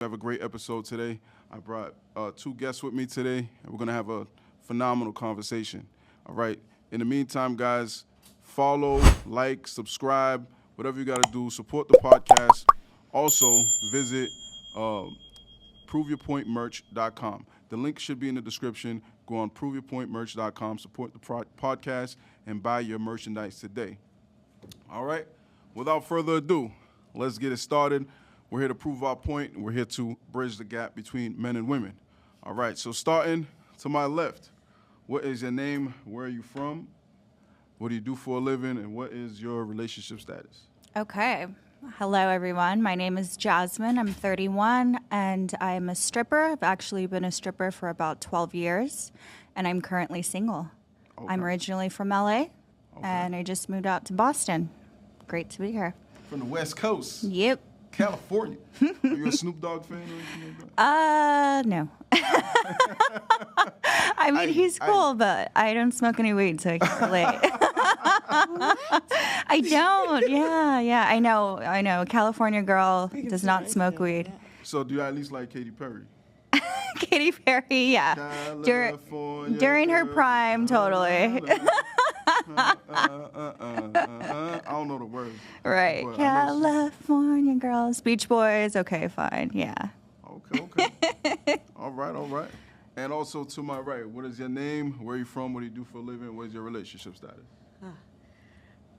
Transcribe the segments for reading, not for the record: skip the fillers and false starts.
We have a great episode today. I brought two guests with me today, and we're going to have a phenomenal conversation. All right. In the meantime, guys, follow, like, subscribe, whatever you got to do. Support the podcast. Also, visit proveyourpointmerch.com. The link should be in the description. Go on proveyourpointmerch.com, support the podcast, and buy your merchandise today. All right. Without further ado, let's get it started. We're here to prove our point, and we're here to bridge the gap between men and women. All right, so starting to my left, what is your name? Where are you from? What do you do for a living? And what is your relationship status? Okay. Hello, everyone. My name is Jasmine. I'm 31, and I'm a stripper. I've actually been a stripper for about 12 years, and I'm currently single. Okay. I'm originally from LA, and I just moved out to Boston. Great to be here. From the West Coast. Yep. California. Are you a Snoop Dogg fan or anything like that? No. I mean, he's cool, but I don't smoke any weed, so I can't relate. I don't. Yeah. I know. California girl does not smoke weed. So do you at least like Katy Perry? Katy Perry, yeah. During her prime, totally. I don't know the words. Right. California girls, Beach Boys. Okay, fine. Yeah. Okay. All right. And also to my right, what is your name? Where are you from? What do you do for a living? What is your relationship status?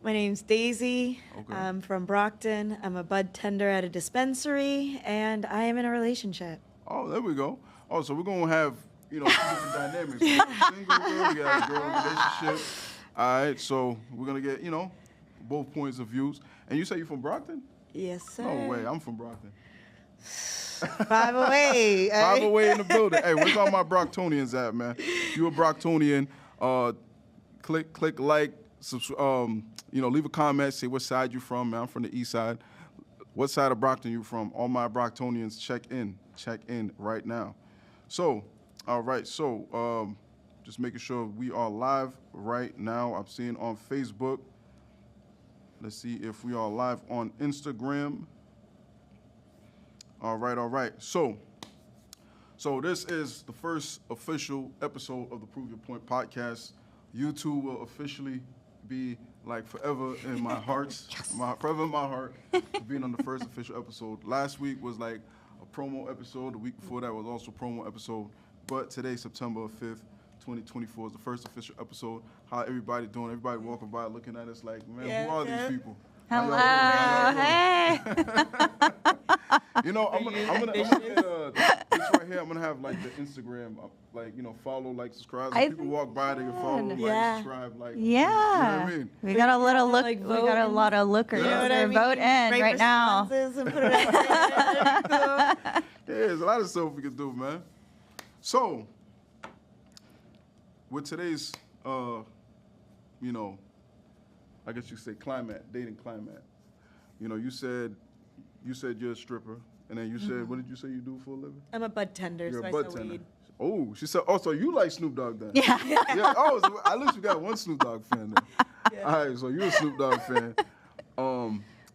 My name's Daisy. Okay. I'm from Brockton. I'm a bud tender at a dispensary, and I am in a relationship. Oh, there we go. Oh, so we're going to have, two different dynamics. We got a single girl, we got a girl relationship. All right, so we're going to get, both points of views. And you say you're from Brockton? Yes, sir. No way, I'm from Brockton. 5 away. Five away in the building. Hey, where's all my Brocktonians at, man? If you're a Brocktonian, click like, leave a comment, say what side you're from, man. I'm from the east side. What side of Brockton you from? All my Brocktonians, check in right now. So, all right, just making sure we are live right now. I'm seeing on Facebook. Let's see if we are live on Instagram. All right. So this is the first official episode of the Prove Your Point podcast. You two will officially be like forever in my heart, forever in my heart, for being on the first official episode. Last week was like a promo episode. The week before that was also a promo episode. But today, September 5th, 2024, is the first official episode. How everybody doing? Everybody walking by looking at us like, man, who are these people? Hello. Hey. I'm gonna this right here. I'm gonna have like the Instagram, follow, like, subscribe. So people walk by, they can follow, like, subscribe, like. Yeah. You know what I mean? We got a little look. Like, we got a lot of lookers. You know what I mean? Vote in Great right now. responses and put it out there. Yeah, there's a lot of stuff we can do, man. So, with today's, I guess you say dating climate. You said you're a stripper, and then you said, what did you say you do for a living? I'm a bud tender, You're so a I bud sell tender. weed. Oh, she said, so you like Snoop Dogg then? Yeah. Yeah. Oh, so at least you got one Snoop Dogg fan then. Yeah. All right, so you're a Snoop Dogg fan.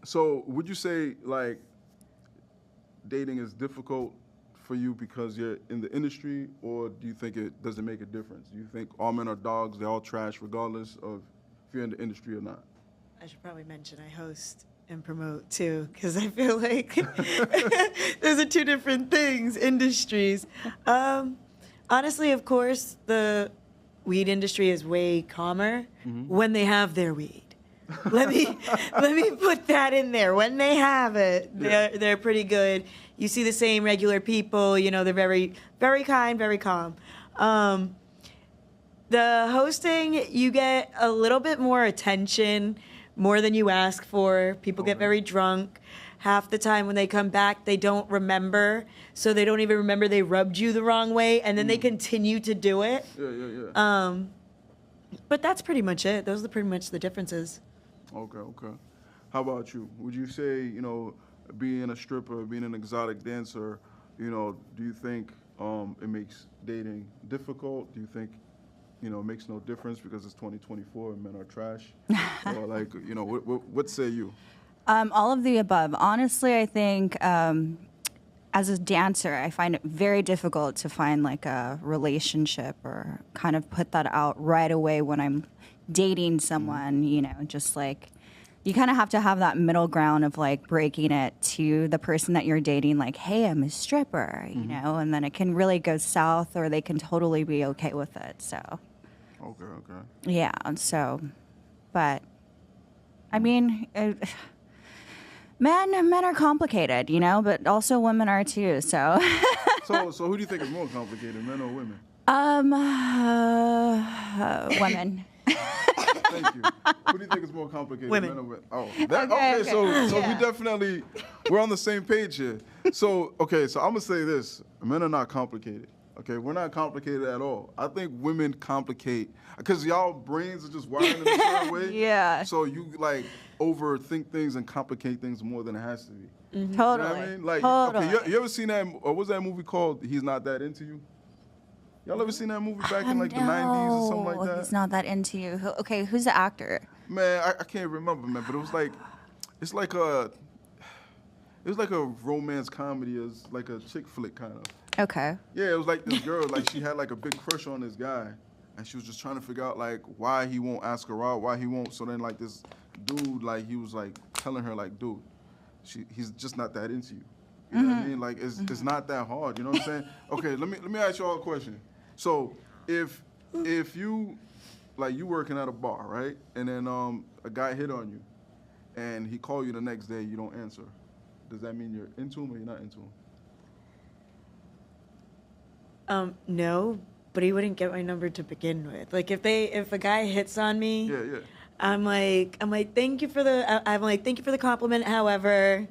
So would you say, like, dating is difficult for you because you're in the industry, or do you think it doesn't make a difference? Do you think all men are dogs, they're all trash, regardless of if you're in the industry or not? I should probably mention I host and promote too, because I feel like those are two different things, industries. Honestly, of course, the weed industry is way calmer when they have their weed. Let me put that in there. When they have it, they're pretty good. You see the same regular people. They're very, very kind, very calm. The hosting, you get a little bit more attention, more than you ask for. People get very drunk. Half the time when they come back, they don't remember. So they don't even remember they rubbed you the wrong way, and then they continue to do it. Yeah. But that's pretty much it. Those are pretty much the differences. Okay. How about you? Would you say, being a stripper, being an exotic dancer, do you think it makes dating difficult? Do you think, it makes no difference because it's 2024 and men are trash? Or what say you? All of the above. Honestly, I think as a dancer, I find it very difficult to find like a relationship or kind of put that out right away when I'm dating someone, you know, just like you kind of have to have that middle ground of like breaking it to the person that you're dating, like, hey, I'm a stripper, you know, and then it can really go south or they can totally be okay with it. So, Okay. yeah. So, but I mean, men are complicated, you know, but also women are too. So, So who do you think is more complicated, men or women? women. Thank you. Who do you think is more complicated, Women. men or women? Oh, that, Okay, okay. So yeah. we definitely we're on the same page here. So so I'm gonna say this: men are not complicated. Okay, we're not complicated at all. I think women complicate because y'all brains are just wired in a certain way. Yeah. So you like overthink things and complicate things more than it has to be. You know Totally. what I mean? Like, totally. okay, you ever seen that? Or what was that movie called? He's Not That Into You. Y'all ever seen that movie back in like the 90s or something like that? He's not that into you. Okay, who's the actor? Man, I can't remember, man, but it was like, it was like a romance comedy, it's like a chick flick kind of. Okay. Yeah, it was like this girl, like she had like a big crush on this guy, and she was just trying to figure out like why he won't ask her out, why he won't. So then like this dude, like he was like telling her like, dude, he's just not that into you. You know what I mean? Like it's not that hard. You know what I'm saying? Okay, let me ask you all a question. So if you like you working at a bar, right? And then a guy hit on you and he called you the next day, you don't answer. Does that mean you're into him or you're not into him? No, but he wouldn't get my number to begin with. Like if a guy hits on me, Yeah. I'm like thank you for the compliment. However,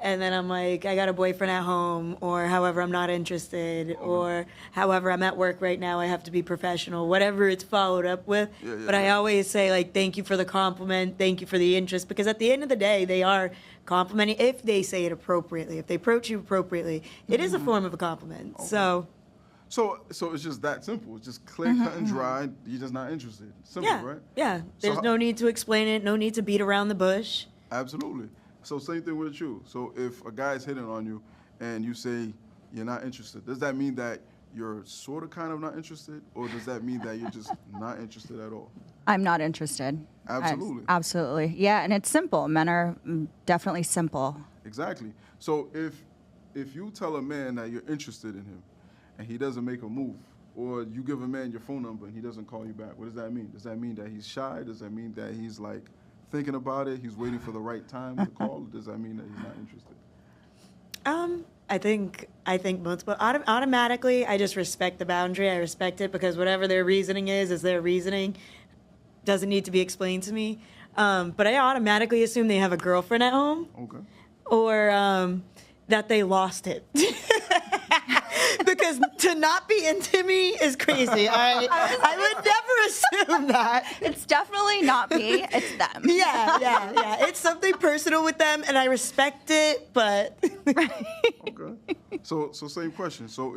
and then I'm like, I got a boyfriend at home, or however, I'm not interested, or however, I'm at work right now, I have to be professional, whatever it's followed up with. Yeah, but I yeah. always say, like, thank you for the compliment, thank you for the interest, because at the end of the day, they are complimenting if they say it appropriately, if they approach you appropriately. It is a form of a compliment. So, So it's just that simple. It's just clear, cut, and dry. You're just not interested. Simple, yeah, right? yeah. There's how- no need to explain it, no need to beat around the bush. Absolutely. So same thing with you. So if a guy's hitting on you and you say you're not interested, does that mean that you're sort of kind of not interested, or does that mean that you're just not interested at all? I'm not interested. Absolutely. Absolutely. Yeah, and it's simple. Men are definitely simple. Exactly. So if you tell a man that you're interested in him and he doesn't make a move, or you give a man your phone number and he doesn't call you back, what does that mean? Does that mean that he's shy? Does that mean that he's like thinking about it, he's waiting for the right time to call? Or does that mean that he's not interested? I think most, but automatically, I just respect the boundary. I respect it because whatever their reasoning is their reasoning. Doesn't need to be explained to me. But I automatically assume they have a girlfriend at home, Okay. or that they lost it. Because to not be into me is crazy. I would never assume that. It's definitely not me. It's them. Yeah. It's something personal with them, and I respect it, but Okay. So same question. So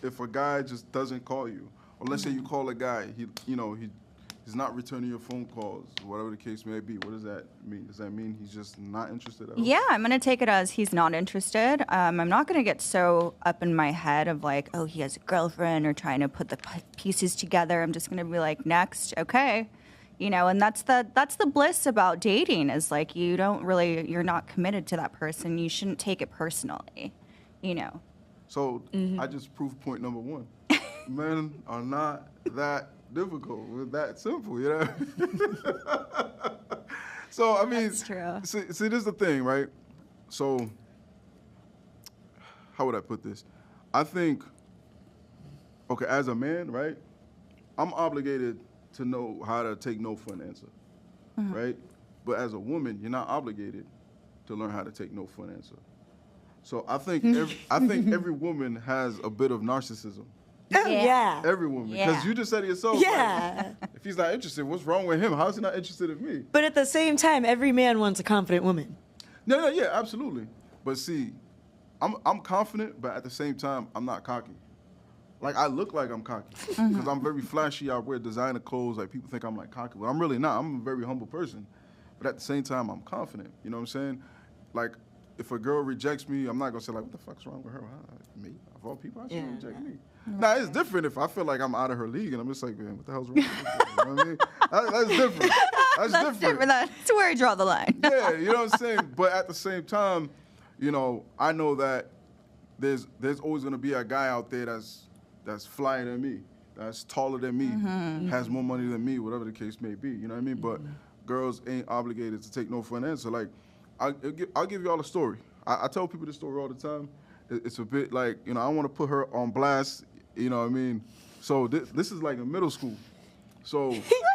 if a guy just doesn't call you, or let's say you call a guy, he's not returning your phone calls, whatever the case may be, what does that mean? Does that mean he's just not interested at all? Yeah, I'm going to take it as he's not interested. I'm not going to get so up in my head of like, oh, he has a girlfriend or trying to put the pieces together. I'm just going to be like, next, okay. And that's the bliss about dating is like you're not committed to that person. You shouldn't take it personally, So I just proved point number one. Men are not that difficult. We're that simple, So I mean, That's true. See, this is the thing, right? So how would I put this? I think, okay, as a man, right, I'm obligated to know how to take no for an answer, right? But as a woman, you're not obligated to learn how to take no for an answer. So I think every woman has a bit of narcissism. oh, yeah. Every woman, because Yeah. you just said it yourself. Yeah. Like, if he's not interested, what's wrong with him? How is he not interested in me? But at the same time, every man wants a confident woman. No, yeah, absolutely. But see, I'm confident, but at the same time, I'm not cocky. Like I look like I'm cocky because I'm very flashy. I wear designer clothes. Like people think I'm like cocky, but I'm really not. I'm a very humble person. But at the same time, I'm confident. You know what I'm saying? Like if a girl rejects me, I'm not gonna say like, what the fuck's wrong with her? Me, of all people, I should Yeah. reject me. Now it's different if I feel like I'm out of her league and I'm just like, man, what the hell's wrong with this girl? You know what I mean? That's different. That's different. That's where I draw the line. Yeah, you know what I'm saying? But at the same time, you know, I know that there's always gonna be a guy out there that's flyer than me, that's taller than me, has more money than me, whatever the case may be. You know what I mean? But girls ain't obligated to take no for an answer. Like, I'll give y'all a story. I tell people this story all the time. It's a bit like, you know, I want to put her on blast. You know what I mean? So this is like in middle school. So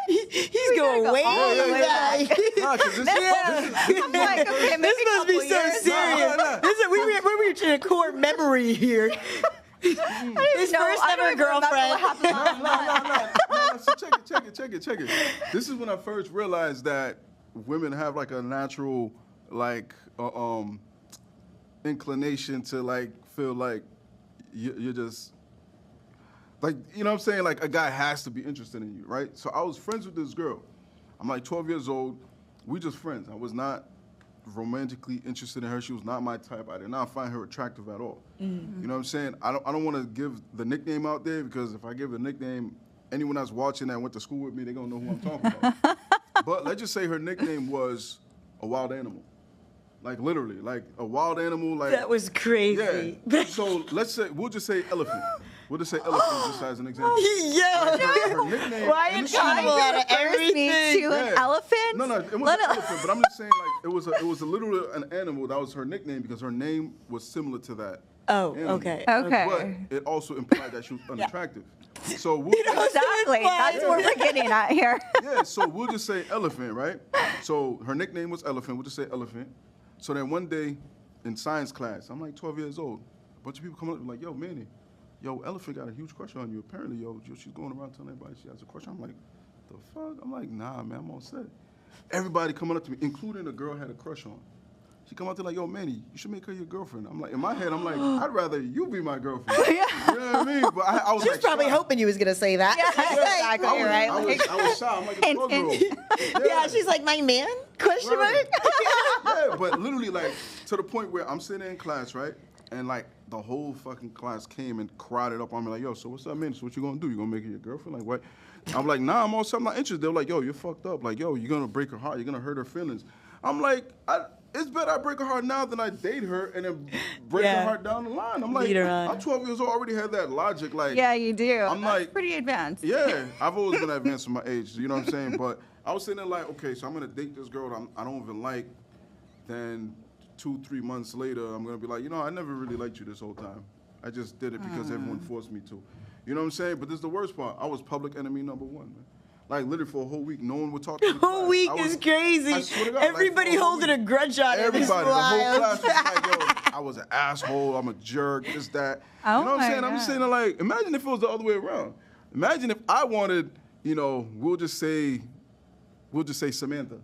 He's going go way all the way back. nah, 'cause this I'm like, okay, maybe This a must be couple so years. serious. Nah. This is, we're reaching a core memory here. His No, first I don't ever even remember girlfriend. what happened last month. No, so check it. This is when I first realized that women have like a natural like inclination to like feel like you're just like, you know what I'm saying? Like a guy has to be interested in you, right? So I was friends with this girl. I'm like 12 years old. We just friends. I was not romantically interested in her. She was not my type. I did not find her attractive at all. You know what I'm saying? I don't want to give the nickname out there because if I give the nickname, anyone that's watching that went to school with me, they're going to know who I'm talking about. But let's just say her nickname was a wild animal. Like literally, like a wild animal. Like That was crazy. yeah. So we'll just say elephant. We'll just say elephant just as an example. Yo, Her nickname. why and in this trouble is- out of First me everything? to an Yeah. elephant. No, it Let wasn't it- elephant, but I'm just saying like it was a little an animal. That was her nickname because her name was similar to that. Oh, animal. okay. Okay. But it also implied that she was unattractive. So we'll Exactly. That's what we're getting at here. yeah, so we'll just say elephant, right? So her nickname was Elephant. We'll just say elephant. So then one day in science class, I'm like 12 years old. A bunch of people come up and like, yo, Manny, yo, Elephant got a huge crush on you. Apparently, yo, she's going around telling everybody she has a crush. I'm like, the fuck? I'm like, nah, man, I'm all set. Everybody coming up to me, including the girl I had a crush on. She come out there like, yo, Manny, you should make her your girlfriend. I'm like, in my head, I'm like, I'd rather you be my girlfriend. You know what I mean? But I was She was like, probably shocked. hoping you was gonna say that. Exactly. I was, right? I was shy. I'm like a And- 12-year-old. Yeah, she's like, my man? Question Right. mark? Yeah, but literally, like, to the point where I'm sitting in class, right? And, like, the whole fucking class came and crowded up on me, like, yo, so what's up, man? So what you gonna do? You gonna make her your girlfriend? Like, what? I'm like, nah, I'm also not interested. They're like, yo, you're fucked up. Like, yo, you're gonna break her heart. You're gonna hurt her feelings. I'm like, it's better I break her heart now than I date her and then break Yeah. her heart down the line. I'm like, Lead her on. I'm 12 years old, already had that logic. Like, Yeah, you do. I'm That's like- pretty advanced. yeah, I've always been advanced in my age. You know what I'm saying? But I was sitting there like, okay, so I'm gonna date this girl that I don't even like. Then 2-3 months later, I'm gonna be like, you know, I never really liked you this whole time. I just did it because everyone forced me to. You know what I'm saying? But this is the worst part. I was public enemy number one, man. Like literally for a whole week, no one would talk to me. The whole week I was- is crazy. I swear to God, like, Everybody for a whole holding a week. grudge on it. It's Everybody, the whole wild. class was like, yo, I was an asshole, I'm a jerk, this, that. Oh you know what my I'm saying? I'm God. just saying, like, imagine if it was the other way around. Imagine if I wanted, you know, we'll just say Samantha.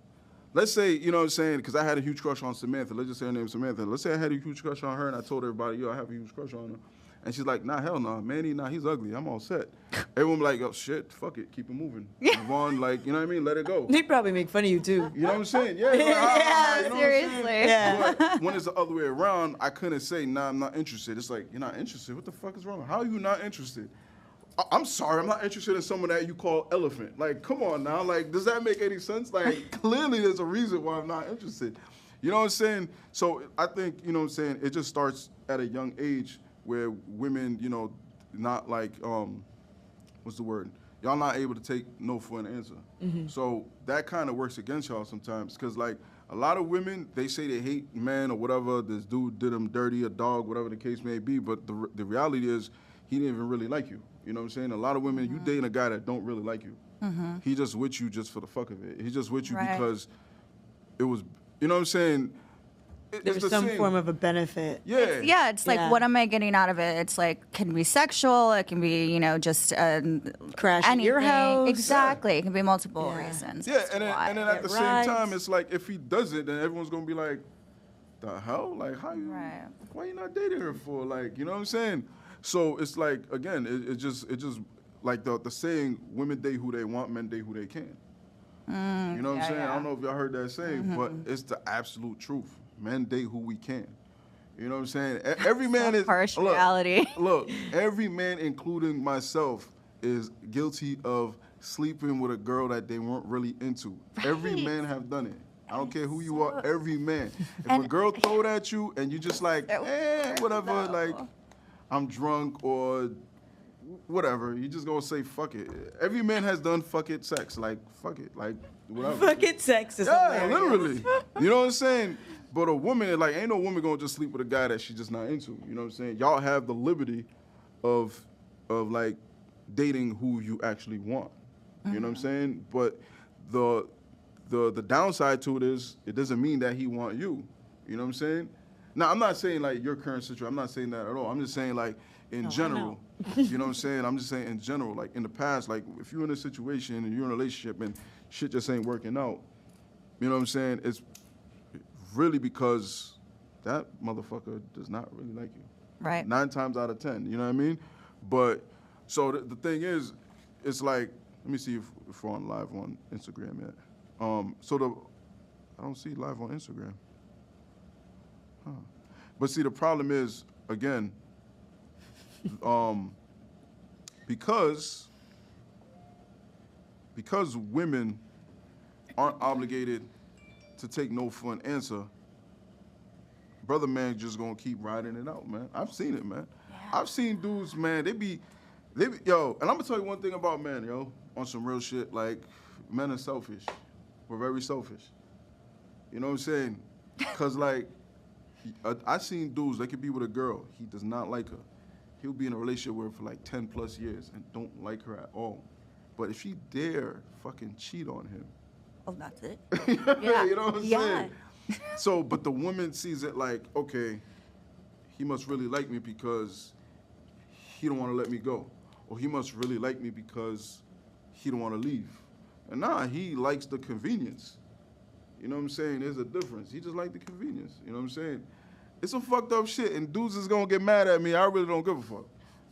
Let's say, you know what I'm saying, because I had a huge crush on Samantha. Let's just say her name is Samantha. Let's say I had a huge crush on her and I told everybody, yo, I have a huge crush on her. And she's like, nah, hell no, Manny, nah, he's ugly. I'm all set. Everyone be like, oh, shit, fuck it, keep it moving. Move on, like, you know what I mean? Let it go. They probably make fun of you too. You know what I'm saying? Yeah. Like, ah, you know what I'm saying? Seriously. Yeah. But when it's the other way around, I couldn't say, nah, I'm not interested. It's like, you're not interested? What the fuck is wrong? How are you not interested? I'm sorry, I'm not interested in someone that you call elephant. Like, come on now. Like, does that make any sense? Like, clearly there's a reason why I'm not interested. You know what I'm saying? So I think, you know what I'm saying, it just starts at a young age where women, you know, not like, what's the word? Y'all not able to take no for an answer. So that kind of works against y'all sometimes. Because, like, a lot of women, they say they hate men or whatever. This dude did them dirty, a dog, whatever the case may be. But the reality is, he didn't even really like you. You know what I'm saying? A lot of women, you dating a guy that don't really like you. He just with you just for the fuck of it. He's just with you Right. because it was, you know what I'm saying? There was some form of a benefit. Yeah. Yeah, it's like, Yeah. what am I getting out of it? It's like, can be sexual. It can be, you know, just Crash at your anything. house. Exactly. It can be multiple Yeah. reasons. Yeah, as to and then, why. and then at the same rides. time, it's like if he does it, then everyone's gonna be like, "The hell? Like, how you? Right. Why you not dating her for? Like, you know what I'm saying?" So it's like again, it just like the saying, "Women date who they want, men date who they can." You know what I'm yeah, saying? I yeah. don't know if y'all heard that saying, but it's the absolute truth. men date who we can. You know what I'm saying? Every man is harsh reality. Look, every man, including myself, is guilty of sleeping with a girl that they weren't really into. Every man have done it. I don't care who you are. Every man. If a girl throw it at you and you just like, whatever, like, I'm drunk or whatever, you just gonna say fuck it. Every man has done fuck it sex, like fuck it, like whatever. Fuck it, sex is Yeah, hilarious. literally. You know what I'm saying? But a woman, like, ain't no woman gonna just sleep with a guy that she's just not into. You know what I'm saying? Y'all have the liberty of like dating who you actually want. You know what I'm saying? But the downside to it is it doesn't mean that he want you. You know what I'm saying? Now, I'm not saying like your current situation. I'm not saying that at all. I'm just saying like in general. You know what I'm saying? I'm just saying in general. Like in the past, like if you're in a situation and you're in a relationship and shit just ain't working out, you know what I'm saying? It's really because that motherfucker does not really like you. Right. 9 times out of 10, you know what I mean? But, so the thing is, it's like, let me see if we're on live on Instagram yet. I don't see live on Instagram. Huh. But see, the problem is, again, because women aren't obligated to take no for an answer, brother man just gonna keep riding it out, man. I've seen it, man. Yeah. I've seen dudes, man, they be, yo, and I'm gonna tell you one thing about men, yo, on some real shit, like, men are selfish. We're very selfish. You know what I'm saying? Cause like, I seen dudes, they could be with a girl, he does not like her. He'll be in a relationship with her for like 10 plus years and don't like her at all. But if she dare fucking cheat on him, Oh, that's it. yeah. You know what I'm saying? So, but the woman sees it like, okay, he must really like me because he don't want to let me go. Or he must really like me because he don't want to leave. And nah, he likes the convenience. You know what I'm saying? There's a difference. He just like the convenience. You know what I'm saying? It's some fucked up shit, and dudes is gonna get mad at me. I really don't give a fuck.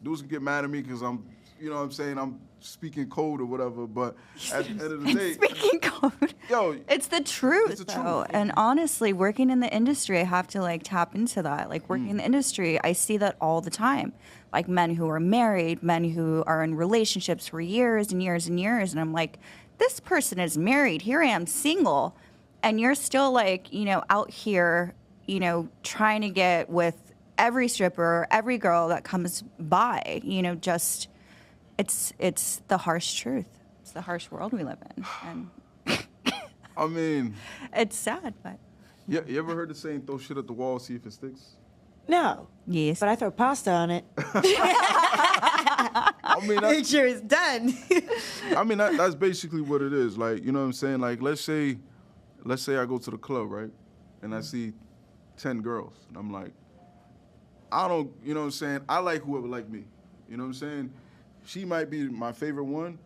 Dudes can get mad at me because I'm, you know what I'm saying, I'm speaking code or whatever, but at the end of the day, Speaking code. yo, It's the truth, It's the though. truth. And honestly, working in the industry, I have to like tap into that. Like working in the industry, I see that all the time. Like men who are married, men who are in relationships for years and years and years, and I'm like, this person is married. Here I am, single, and you're still like, you know, out here, you know, trying to get with every stripper, every girl that comes by. You know, just it's the harsh truth. It's the harsh world we live in, and I mean, it's sad, but you ever heard the saying, throw shit at the wall, see if it sticks? No. yes. But I throw pasta on it. I mean, Make sure it's done. that's basically what it is. Like, you know what I'm saying? Like, let's say I go to the club, right? And I see 10 girls. And I'm like, I don't, you know what I'm saying? I like whoever like me. You know what I'm saying? She might be my favorite one,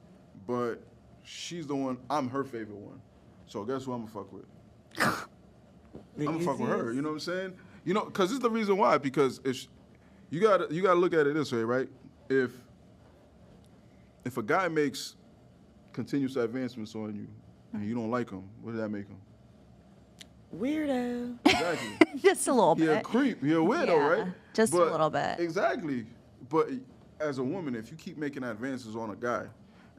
but she's the one, I'm her favorite one. So guess who I'm gonna fuck with? I'm gonna fuck with her, you know what I'm saying? You know, because this is the reason why, because if you gotta look at it this way, right? If a guy makes continuous advancements on you and you don't like him, what does that make him? Weirdo. Exactly. Just a little He a bit. creep. He a weirdo, Yeah, right? just a little bit. Exactly. But as a woman, if you keep making advances on a guy,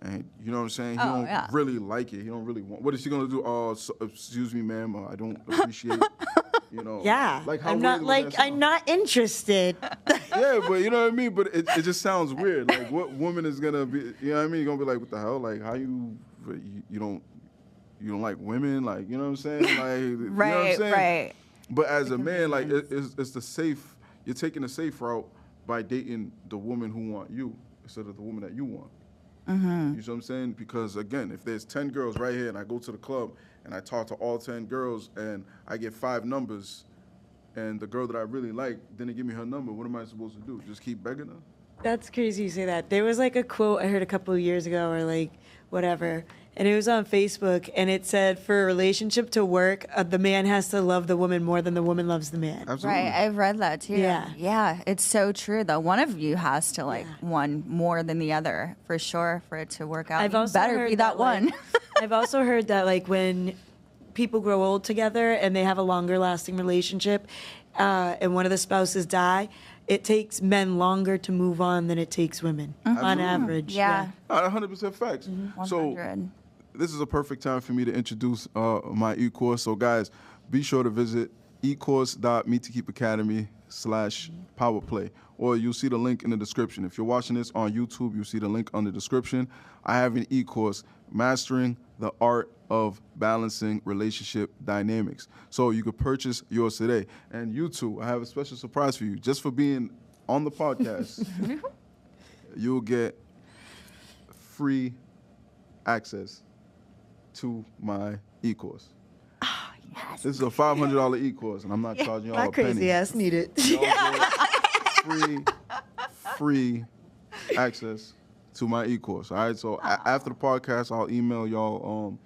and you know what I'm saying, he Oh, don't yeah. really like it. He don't really want. What is he gonna do? Oh, excuse me, ma'am. I don't appreciate. You know. Yeah. Like how I'm not weird would that I'm sound? not interested. Yeah, but you know what I mean. But it just sounds weird. Like what woman is gonna be? You know what I mean? You're gonna be like, what the hell? Like how you don't like women? Like you know what I'm saying? Like you know what I'm Right, saying? right. But as a man, like it's the safe. You're taking the safe route by dating the woman who want you instead of the woman that you want. Mm-hmm. You know what I'm saying? Because again, if there's 10 girls right here and I go to the club and I talk to all 10 girls and I get 5 numbers, and the girl that I really like didn't give me her number, what am I supposed to do? Just keep begging her? That's crazy you say that. There was like a quote I heard a couple of years ago or like whatever, and it was on Facebook, and it said for a relationship to work, the man has to love the woman more than the woman loves the man. Absolutely. Right, I've read that too. Yeah. Yeah, it's so true though. One of you has to like one more than the other for sure for it to work out. I've You also better heard be that like, one. I've also heard that like when people grow old together and they have a longer lasting relationship, and one of the spouses die, it takes men longer to move on than it takes women on Absolutely. average. Yeah. 100% facts. So 100. this is a perfect time for me to introduce my e-course. So guys, be sure to visit ecourse.meettokeepacademy/powerplay, or you'll see the link in the description. If you're watching this on YouTube, you'll see the link on the description. I have an e-course, Mastering the Art of Balancing Relationship Dynamics. So you could purchase yours today. And you two, I have a special surprise for you. Just for being on the podcast, you'll get free access to my e-course. Yes. This is a $500 e-course, and I'm not charging y'all My a penny. crazy ass need it. Y'all get free access to my e-course. All right, so after the podcast, I'll email y'all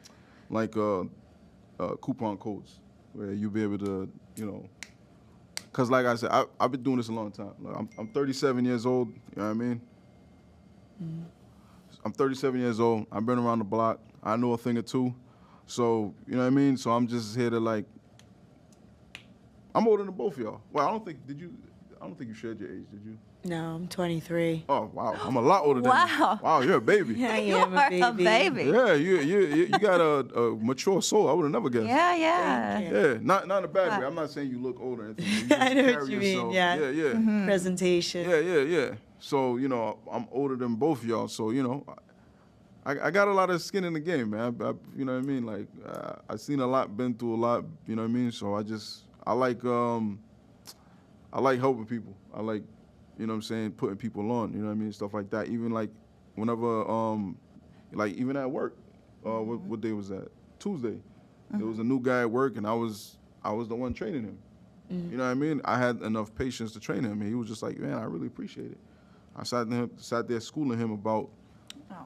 coupon codes where you'll be able to, because like I said, I've been doing this a long time. Like, I'm 37 years old. You know what I mean? I'm 37 years old. I've been around the block. I know a thing or two. So, you know what I mean? So I'm just here to I'm older than both of y'all. Well, I don't think you shared your age, did you? No, I'm 23. Oh, wow. I'm a lot older than you. Wow. Wow, you're a baby. I You am are a baby. Yeah, you got a mature soul. I would have never guessed. Yeah, yeah. Thank you. Yeah, not in a bad way. I'm not saying you look older or anything. You just I know what carry you mean, yourself- yeah. Yeah. Presentation. Yeah. So, I'm older than both of y'all. So, I got a lot of skin in the game, man. You know what I mean? Like, I've seen a lot, been through a lot, you know what I mean? So I like helping people. I like, putting people on, you know what I mean? Stuff like that. Even like whenever, even at work, what day was that? Tuesday. There was a new guy at work, and I was the one training him. You know what I mean? I had enough patience to train him, and he was just like, man, I really appreciate it. I sat there schooling him about,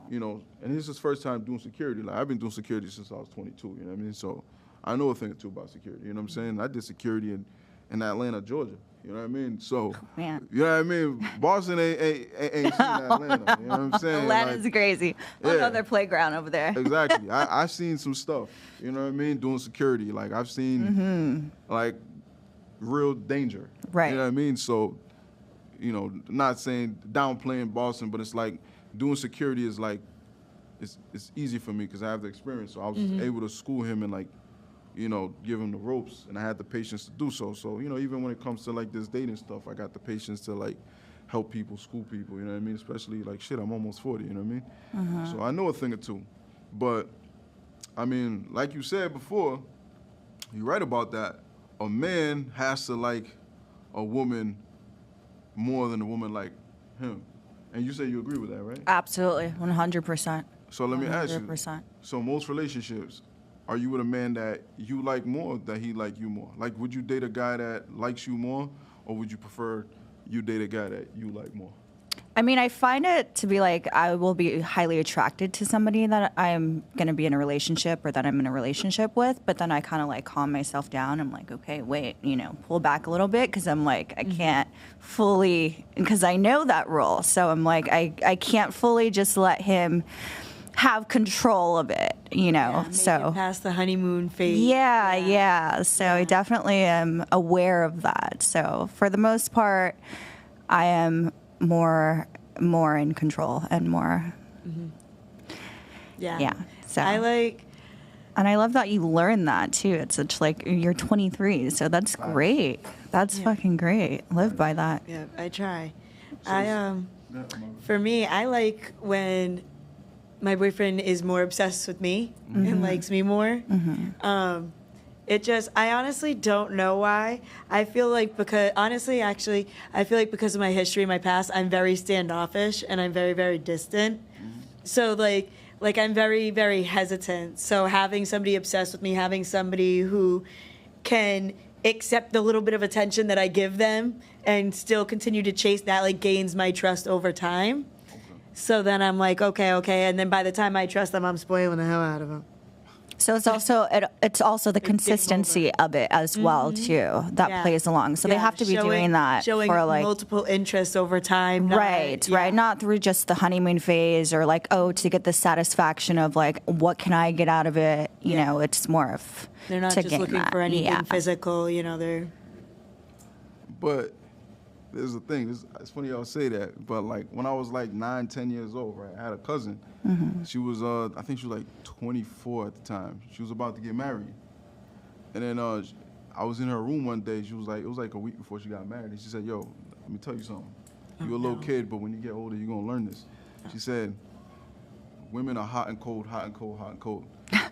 and this is his first time doing security. Like, I've been doing security since I was 22, you know what I mean? So I know a thing or two about security, you know what I'm saying? I did security in Atlanta, Georgia, you know what I mean? So, Man. you know what I mean? Boston ain't seen Atlanta, you know what I'm saying? Atlanta's crazy. yeah. Another playground over there. Exactly. I've seen some stuff, you know what I mean, doing security. Like, I've seen, like, real danger. Right. You know what I mean? So, not saying downplaying Boston, but it's like doing security is like, it's easy for me because I have the experience. So I was able to school him and, like, give him the ropes, and I had the patience to do so. So, even when it comes to, like, this dating stuff, I got the patience to, like, help people, school people, you know what I mean? Especially, like, shit, I'm almost 40, you know what I mean? So I know a thing or two. But, I mean, like you said before, you're right about that. A man has to like a woman more than a woman like him. And you say you agree with that, right? Absolutely, 100%. So let me ask you. 100%. So most relationships, are you with a man that you like more or that he like you more? Like, would you date a guy that likes you more, or would you prefer you date a guy that you like more? I mean, I find it to be like I will be highly attracted to somebody that I'm going to be in a relationship or that I'm in a relationship with, but then I kind of like calm myself down. I'm like, okay, wait, pull back a little bit because I'm like, I can't fully, because I know that rule. So I'm like, I can't fully just let him have control of it, Make so. it past the honeymoon phase. Yeah. So I definitely am aware of that. So for the most part, I am more in control and more. Yeah. So I and I love that you learn that too. It's such like you're 23, so that's great. That's fucking great. Live by that. Yeah, I try. So For me, I like when my boyfriend is more obsessed with me and likes me more. I honestly don't know why. I feel like I feel like because of my history, my past, I'm very standoffish and I'm very, very distant. So like I'm very, very hesitant. So having somebody obsessed with me, having somebody who can accept the little bit of attention that I give them and still continue to chase that, like, gains my trust over time. So then I'm like, okay. And then by the time I trust them, I'm spoiling the hell out of them. So it's also the consistency of it as well too that Yeah. plays along. So they have to be doing that showing for like multiple interests over time. right, not through just the honeymoon phase or like to get the satisfaction of like what can I get out of it. You know, it's more of They're not to just gain looking that. for anything Yeah. physical. You know, they're But there's a thing. It's funny y'all say that, but like when I was like 9, 10 years old, right? I had a cousin. She was, I think she was like 24 at the time. She was about to get married, and then I was in her room one day. She was like, it was like a week before she got married, and she said, "Yo, let me tell you something. You're a little kid, but when you get older, you're gonna learn this." She said, "Women are hot and cold, hot and cold, hot and cold.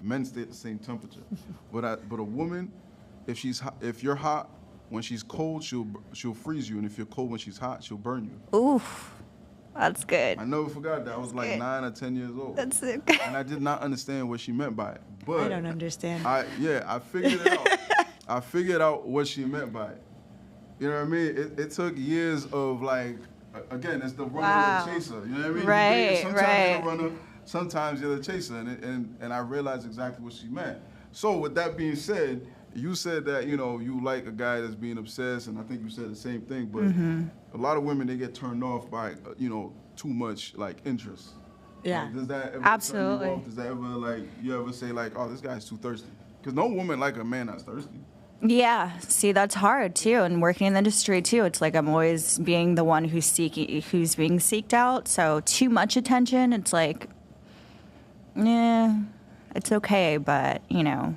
Men stay at the same temperature, but a woman, if you're hot." When she's cold, she'll freeze you, and if you're cold when she's hot, she'll burn you. Oof, that's good. I never forgot that. I was like good. 9 or 10 years old, That's good. and I did not understand what she meant by it. But I don't understand. I figured it out. I figured out what she meant by it. You know what I mean? It took years of like, again, it's the runner Wow. or the chaser. You know what I mean? Right, Sometimes right. you're the runner, sometimes you're the chaser, and I realized exactly what she meant. So with that being said, you said that, you know, you like a guy that's being obsessed, and I think you said the same thing, but a lot of women, they get turned off by, you know, too much, like, interest. Yeah. Like, does that ever turn Absolutely. you off? Does that ever, like, you ever say, like, oh, this guy's too thirsty? Because no woman like a man that's thirsty. Yeah, see, that's hard too. And working in the industry too, it's like I'm always being the one who's being seeked out. So too much attention, it's like, yeah, it's okay, but you know,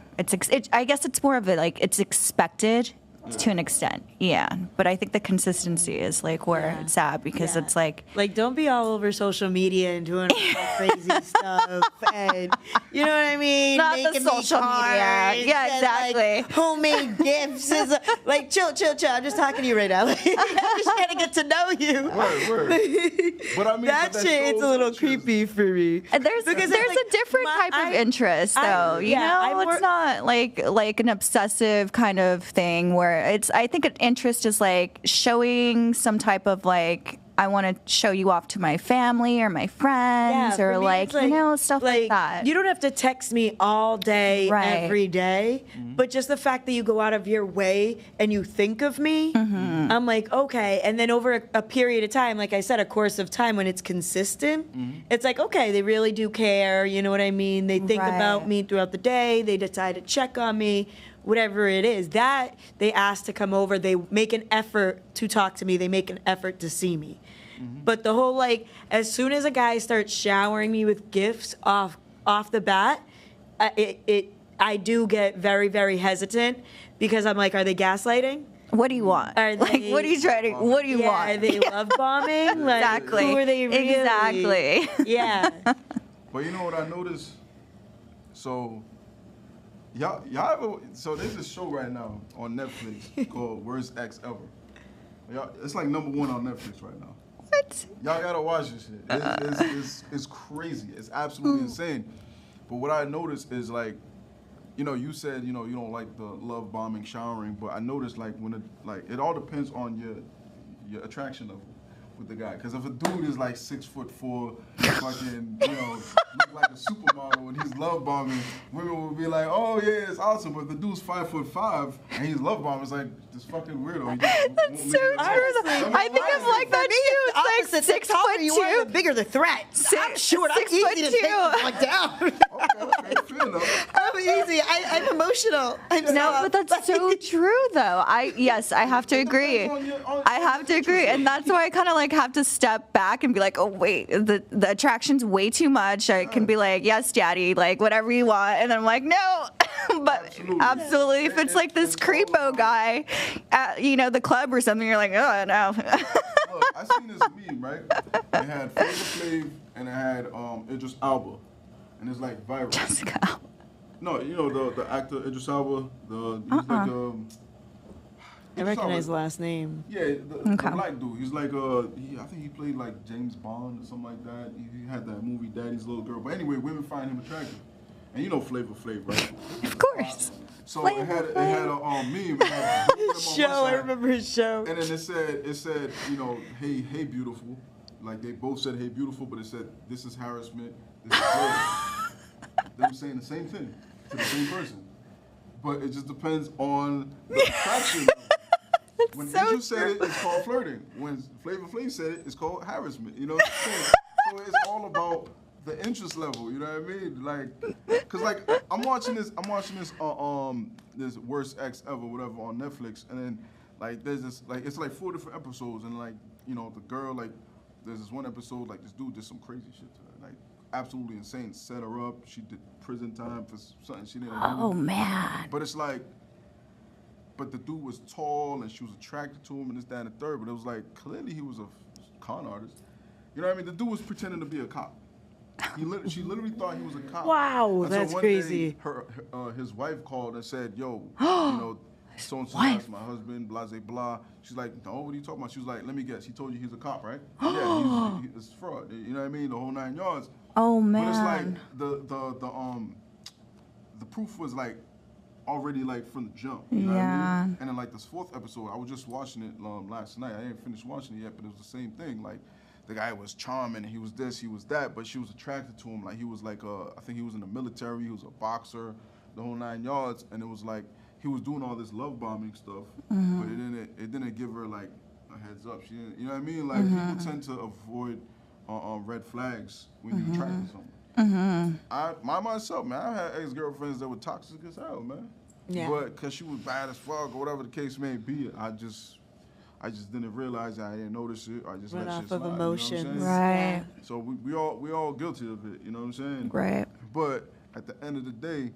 I guess it's more of a like it's expected to an extent, yeah. But I think the consistency is like where it's at because it's like. Like, don't be all over social media and doing all that crazy stuff, and you know what I mean? Not the Making me social media. cards Yeah, and, exactly. like, homemade gifts is like chill. I'm just talking to you right now. Like, I'm just trying to get to know you. Word. But I mean, That but shit, it's shows a little interest. creepy for me. And there's Because it's there's like a different type of interest though. You know, it's not like an obsessive kind of thing where I think an interest is like showing some type of like I want to show you off to my family or my friends for or me, like it's you know stuff like that. You don't have to text me all day, Right. every day, but just the fact that you go out of your way and you think of me, I'm like, okay. And then over a period of time, like I said, a course of time when it's consistent, it's like, okay, they really do care. You know what I mean? They think about Right. me throughout the day. They decide to check on me. Whatever it is, that they ask to come over, they make an effort to talk to me, they make an effort to see me. But the whole like, as soon as a guy starts showering me with gifts off the bat, I do get very, very hesitant because I'm like, are they gaslighting? What do you want? Are Like, they- what are you trying to? What do you want? Are they love bombing? Like, Exactly. Who are they really? Exactly. Yeah. But you know what I noticed? So, y'all ever, so there's this show right now on Netflix called Worst Ex Ever. It's like #1 on Netflix right now. What? Y'all gotta watch this shit. It's crazy. It's absolutely insane. But what I noticed is like, you know, you said, you know, you don't like the love bombing, showering, but I noticed like it all depends on your attraction level with the guy. Because if a dude is like 6'4", fucking, you know, look like a supermodel and he's love bombing, women will be like, oh yeah, it's awesome. But if the dude's 5'5" and he's love bombing, it's like this fucking weirdo. That's so true. I think I'm like that too. It's like 6 foot you are, the 2. bigger the threat. I'm short. I'm 6 foot easy to take 2. this one down. Okay, fair enough. I'm easy. I'm emotional. No, but that's so true, though. I have to agree. I have to agree, and that's why I kind of like have to step back and be like, oh wait, the attraction's way too much. I can be like, yes, daddy, like whatever you want, and then I'm like, no. But absolutely, if it's like this creepo guy at the club or something, you're like, oh no. Look, I seen this meme, right? It had Flavor Flav and it had Idris Elba, and it's like viral. Jessica Alba. No, you know the actor Idris Elba, he's like I Idris recognize the Elba. last name. Yeah, the Okay. black dude. He's like I think he played like James Bond or something like that. He had that movie Daddy's Little Girl. But anyway, women find him attractive, and you know Flavor Flav, right? Of course. So it had a meme. It had both of them on one Show. I side. remember his show. And then it said, you know, hey beautiful. Like they both said hey beautiful, but it said this is harassment. This is rape. They were saying the same thing. to the same person. But it just depends on the attraction. When so Angel said it, true. it's called flirting. When Flavor Flav said it, it's called harassment. You know what I'm saying? So it's all about the interest level. You know what I mean? Like, cause like I'm watching this this Worst Ex Ever, whatever, on Netflix, and then like there's this like it's like 4 different episodes, and like you know the girl like there's this one episode like this dude did some crazy shit to her, like absolutely insane. Set her up. She did prison time for something she didn't do. Oh man. But it's like, but the dude was tall and she was attracted to him and this, that, and the third. But it was like, clearly he was a con artist. You know what I mean? The dude was pretending to be a cop. She literally thought he was a cop. Wow, And that's one crazy. Day, his wife called and said, yo, you know, so-and-so, that's my husband, blah, blah, blah. She's like, no, what are you talking about? She was like, let me guess. He told you he's a cop, right? Yeah, he's fraud. You know what I mean? The whole 9 yards. Oh man. But it's like, the proof was like, already like from the jump, you know what I mean? And then like this 4th episode, I was just watching it last night. I didn't finish watching it yet, but it was the same thing. Like the guy was charming, he was this, he was that, but she was attracted to him. Like he was like I think he was in the military, he was a boxer, the whole 9 yards, and it was like he was doing all this love bombing stuff, but it didn't give her like a heads up. She didn't, you know what I mean? Like people tend to avoid red flags when you attract to someone. Myself, man, I had ex-girlfriends that were toxic as hell, man. Yeah. But because she was bad as fuck or whatever the case may be, I just didn't realize it. I didn't notice it. I just Went let off shit slide. of You know what I'm emotions. saying? Right. So we all guilty of it. You know what I'm saying? Right. But at the end of the day,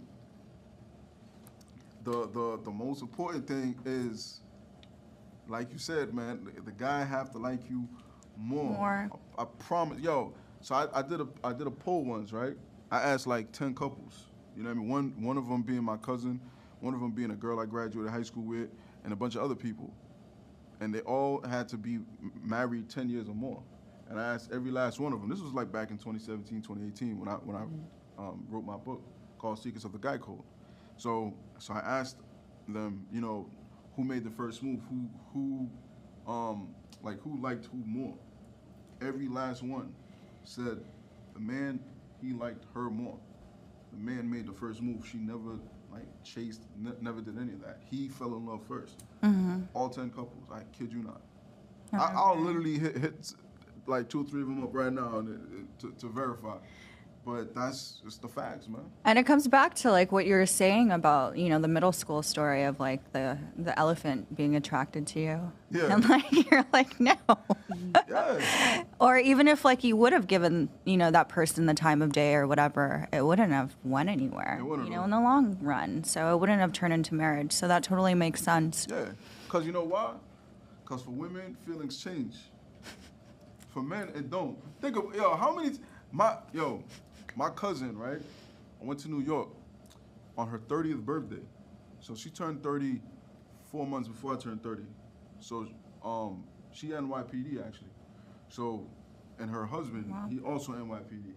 the most important thing is, like you said, man, the guy have to like you more. I promise. Yo, so I did a poll once, right? I asked like 10 couples. You know what I mean? One of them being my cousin, one of them being a girl I graduated high school with, and a bunch of other people. And they all had to be married 10 years or more. And I asked every last one of them. This was like back in 2017, 2018 when I wrote my book called Secrets of the Guy Code. So I asked them, you know, who made the first move, who liked who more. Every last one said the man, he liked her more. The man made the first move. She never chased, never did any of that. He fell in love first. All 10 couples. I kid you not. I'll literally hit like 2 or 3 of them up right now to verify. But that's just the facts, man. And it comes back to like what you were saying about, you know, the middle school story of like the elephant being attracted to you. Yeah. And like you're like, no. Yeah. Or even if like you would have given, you know, that person the time of day or whatever, it wouldn't have went anywhere. It wouldn't you know, have. in the long run. So it wouldn't have turned into marriage. So that totally makes sense. Yeah. Because you know why? Because for women, feelings change. For men, it don't. Think of, my cousin, right? I went to New York on her 30th birthday. So she turned 30 4 months before I turned 30. So she NYPD actually. So, and her husband, he also NYPD.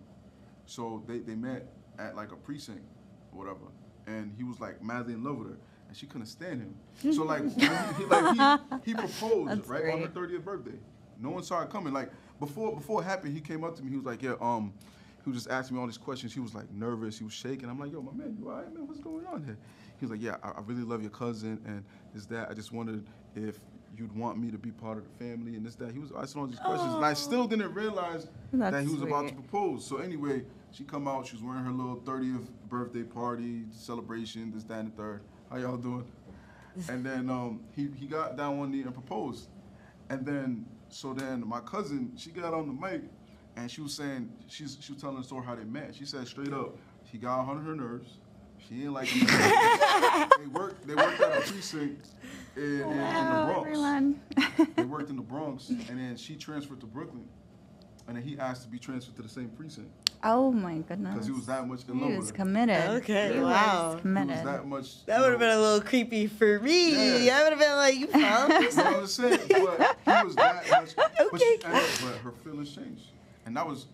So they met at like a precinct or whatever. And he was like madly in love with her. And she couldn't stand him. So like, he proposed, That's right, on her great. 30th birthday. No one saw it coming. Like before it happened, he came up to me, he was like, yeah, he was just asking me all these questions. He was like nervous, he was shaking. I'm like, yo, my man, you all right, man? What's going on here? He was like, yeah, I really love your cousin and this, that. I just wondered if you'd want me to be part of the family and this, that. He was asking all these questions. And I still didn't realize that That's he was about to sweet. propose. So anyway, she come out, she was wearing her little 30th birthday party, celebration, this, that, and the third. How y'all doing? And then he got down one knee and proposed. And then, so then my cousin, she got on the mic and she was saying, she was telling the story how they met. She said straight up, he got on her nerves. She ain't like him. They worked at a precinct in the Bronx. Everyone. They worked in the Bronx, and then she transferred to Brooklyn. And then he asked to be transferred to the same precinct Oh my goodness. because he was that much in He love was with her. committed. Okay, He was wow. He was committed. that much. That would have been a little creepy for me. Yeah. I would have been like, you found me You know what I'm saying? But he was that much. Okay. But her feelings changed. And that was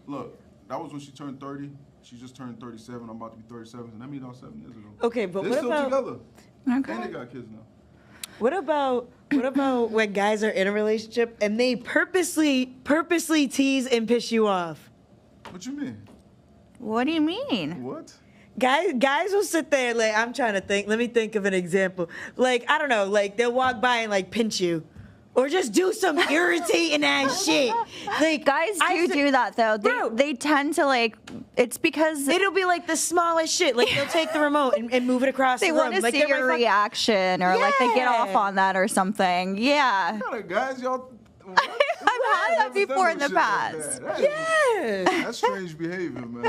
when she turned 30. She just turned 37. I'm about to be 37. And I meet all 7 years ago. Okay, but They're what still about together. Okay. And they got kids now. what about when guys are in a relationship and they purposely tease and piss you off? What you mean? What do you mean? What? Guys will sit there like, I'm trying to think. Let me think of an example. Like, I don't know, like they'll walk by and like pinch you. Or just do some irritating ass shit. Like Guys do that though. Bro. They tend to like. It's because it'll be like the smallest shit. Like they'll take the remote and move it across they the room. want to Like, see they're your my fuck- reaction, or like they get off Yeah. on that or something. Yeah, What kind of guys y'all? I've had that before in the past. Yeah. That's strange behavior, man.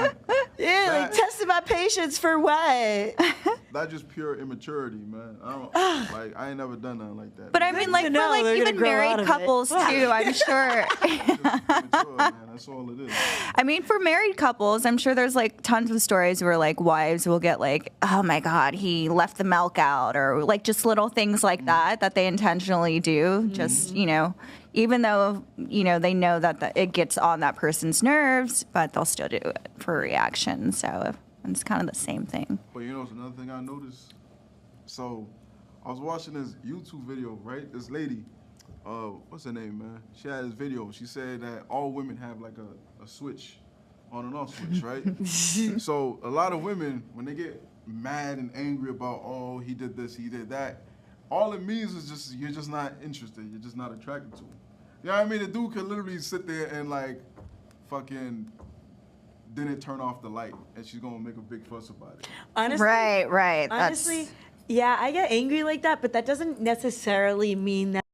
Yeah, like That- testing my patience for what? That's just pure immaturity, man. I don't like. I ain't never done nothing like that. But I mean, like to for know like they're gonna even grow out married of it. couples too. I'm sure. immature, man. That's all it is. I mean, for married couples, I'm sure there's like tons of stories where like wives will get like, oh my God, he left the milk out, or like just little things like that they intentionally do. Just, even though, they know that it gets on that person's nerves, but they'll still do it for a reaction. So it's kind of the same thing. But it's another thing I noticed. So, I was watching this YouTube video, right? This lady, what's her name, man? She had this video. She said that all women have like a switch, on and off switch, right? So, a lot of women, when they get mad and angry about, oh, he did this, he did that, all it means is just you're just not interested. You're just not attracted to him. You know what I mean? The dude could literally sit there and like fucking didn't turn off the light, and she's gonna make a big fuss about it. Honestly, Right. honestly, yeah, I get angry like that, but that doesn't necessarily mean that